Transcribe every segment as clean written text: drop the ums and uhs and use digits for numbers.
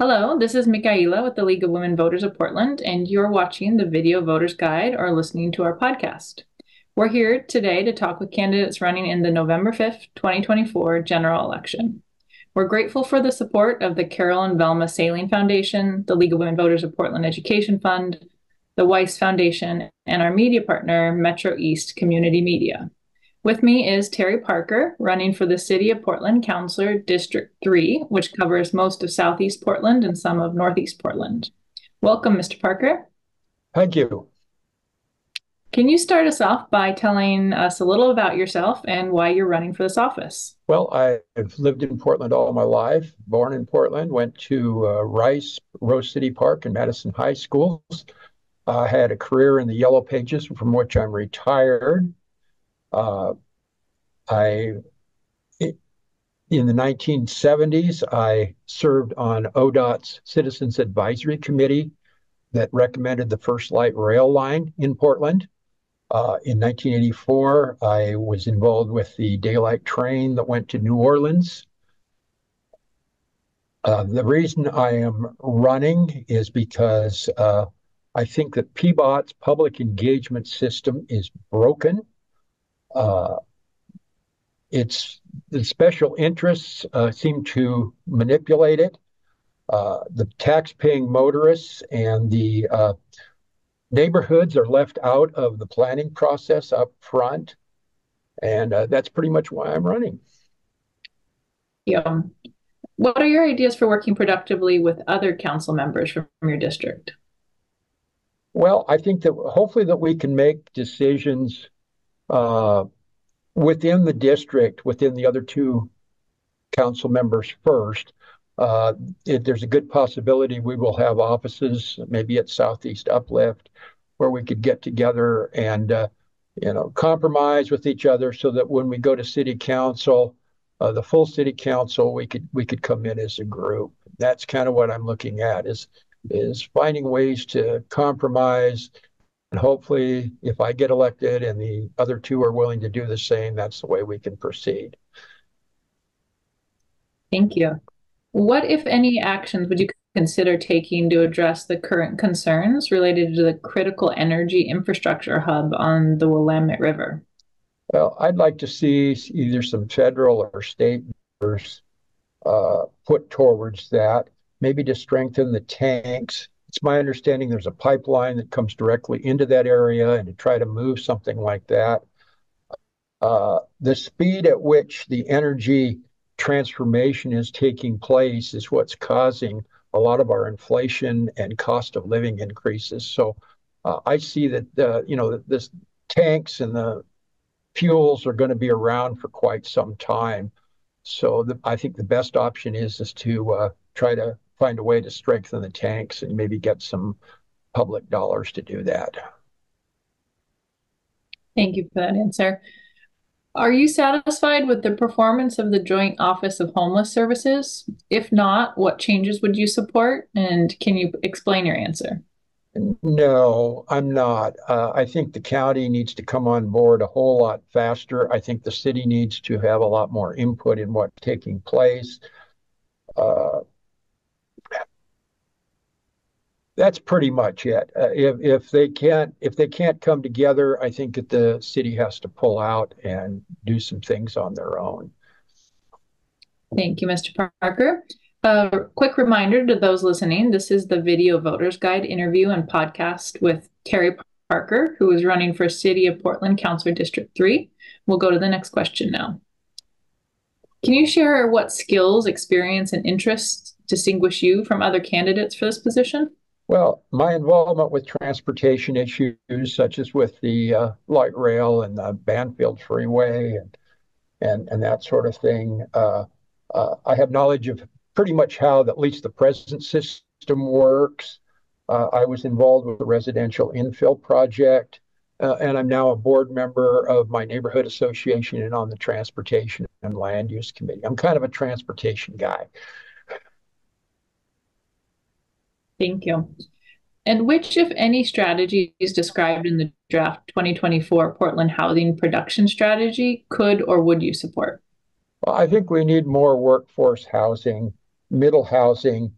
Hello, this is Michaela with the League of Women Voters of Portland, and you're watching the Video Voters Guide or listening to our podcast. We're here today to talk with candidates running in the November 5th, 2024 general election. We're grateful for the support of the Carol and Velma Saling Foundation, the League of Women Voters of Portland Education Fund, the Weiss Foundation, and our media partner, Metro East Community Media. With me is Terry Parker, running for the City of Portland Councilor District 3, which covers most of Southeast Portland and some of Northeast Portland. Welcome, Mr. Parker. Thank you. Can you start us off by telling us a little about yourself and why you're running for this office? Well, I've lived in Portland all my life, born in Portland, went to Rice, Rose City Park, and Madison High Schools. I had a career in the Yellow Pages, from which I'm retired. Uh, I, in the 1970s, I served on ODOT's Citizens Advisory Committee that recommended the first light rail line in Portland. In 1984, I was involved with the daylight train that went to New Orleans. The reason I am running is because I think that PBOT's public engagement system is broken. Uh, it's the special interests seem to manipulate it. The tax-paying motorists and the neighborhoods are left out of the planning process up front. And that's pretty much why I'm running. Yeah. What are your ideas for working productively with other council members from your district? Well, I think that hopefully that we can make decisions uh, within the district, within the other two council members first. There's a good possibility we will have offices, maybe at Southeast Uplift, where we could get together and compromise with each other so that when we go to city council, the full city council, we could come in as a group. That's kind of what I'm looking at is finding ways to compromise. And hopefully, if I get elected and the other two are willing to do the same, that's the way we can proceed. Thank you. What, if any, actions would you consider taking to address the current concerns related to the critical energy infrastructure hub on the Willamette River? Well, I'd like to see either some federal or state measures put towards that, maybe to strengthen the tanks. It's my understanding there's a pipeline that comes directly into that area, and to try to move something like that. The speed at which the energy transformation is taking place is what's causing a lot of our inflation and cost of living increases. So I see that this tanks and the fuels are going to be around for quite some time. So I think the best option is to try to find a way to strengthen the tanks and maybe get some public dollars to do that. Thank you for that answer. Are you satisfied with the performance of the Joint Office of Homeless Services? If not, what changes would you support? And can you explain your answer? No, I'm not. I think the county needs to come on board a whole lot faster. I think the city needs to have a lot more input in what's taking place. Uh, that's pretty much it. If they can't come together, I think that the city has to pull out and do some things on their own. Thank you, Mr. Parker. A quick reminder to those listening, this is the Video Voters Guide interview and podcast with Terry Parker, who is running for City of Portland Councilor District 3. We'll go to the next question now. Can you share what skills, experience, and interests distinguish you from other candidates for this position? Well, my involvement with transportation issues, such as with the light rail and the Banfield Freeway and that sort of thing. I have knowledge of pretty much how at least the present system works. I was involved with the residential infill project, and I'm now a board member of my neighborhood association and on the transportation and land use committee. I'm kind of a transportation guy. Thank you. And which, if any, strategies described in the draft 2024 Portland Housing Production Strategy could or would you support? Well, I think we need more workforce housing, middle housing,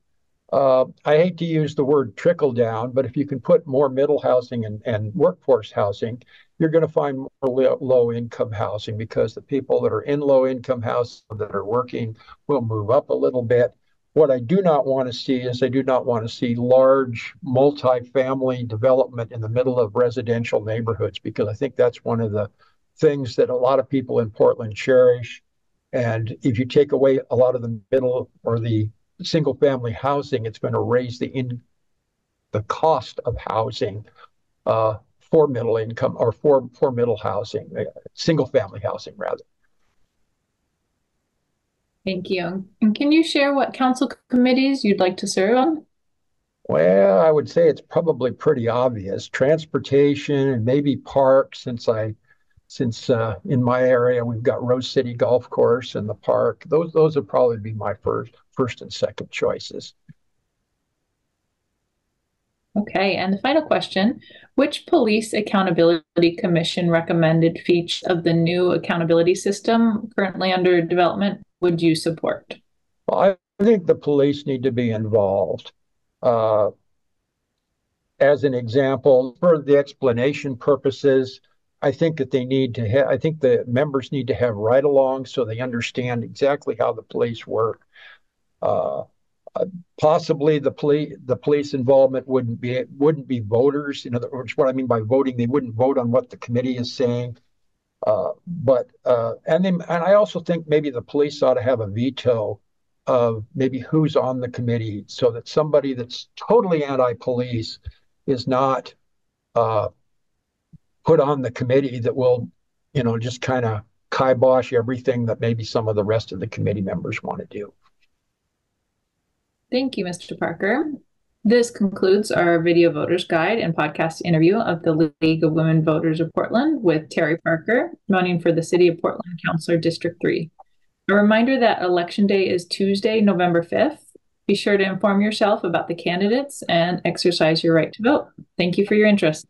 I hate to use the word trickle down, but if you can put more middle housing and workforce housing, you're going to find more low income housing because the people that are in low income housing that are working will move up a little bit. What I do not want to see is I do not want to see large multi-family development in the middle of residential neighborhoods because I think that's one of the things that a lot of people in Portland cherish. And if you take away a lot of the middle or the single family housing, it's going to raise the cost of housing for middle income or for middle housing, single family housing rather. Thank you. And can you share what council committees you'd like to serve on? Well, I would say it's probably pretty obvious. Transportation and maybe parks, since in my area we've got Rose City Golf Course and the park. Those would probably be my first and second choices. Okay, and the final question, which Police Accountability Commission recommended features of the new accountability system currently under development would you support? Well, I think the police need to be involved. Uh, as an example, for the explanation purposes, I think that they need to I think the members need to have ride-alongs so they understand exactly how the police work. Uh, Possibly the police involvement wouldn't be voters. In other words, what I mean by voting, they wouldn't vote on what the committee is saying. And I also think maybe the police ought to have a veto of maybe who's on the committee, so that somebody that's totally anti-police is not uh, put on the committee that will, just kind of kibosh everything that maybe some of the rest of the committee members want to do. Thank you, Mr. Parker. This concludes our video voters guide and podcast interview of the League of Women Voters of Portland with Terry Parker, running for the City of Portland Councilor District 3. A reminder that Election Day is Tuesday, November 5th. Be sure to inform yourself about the candidates and exercise your right to vote. Thank you for your interest.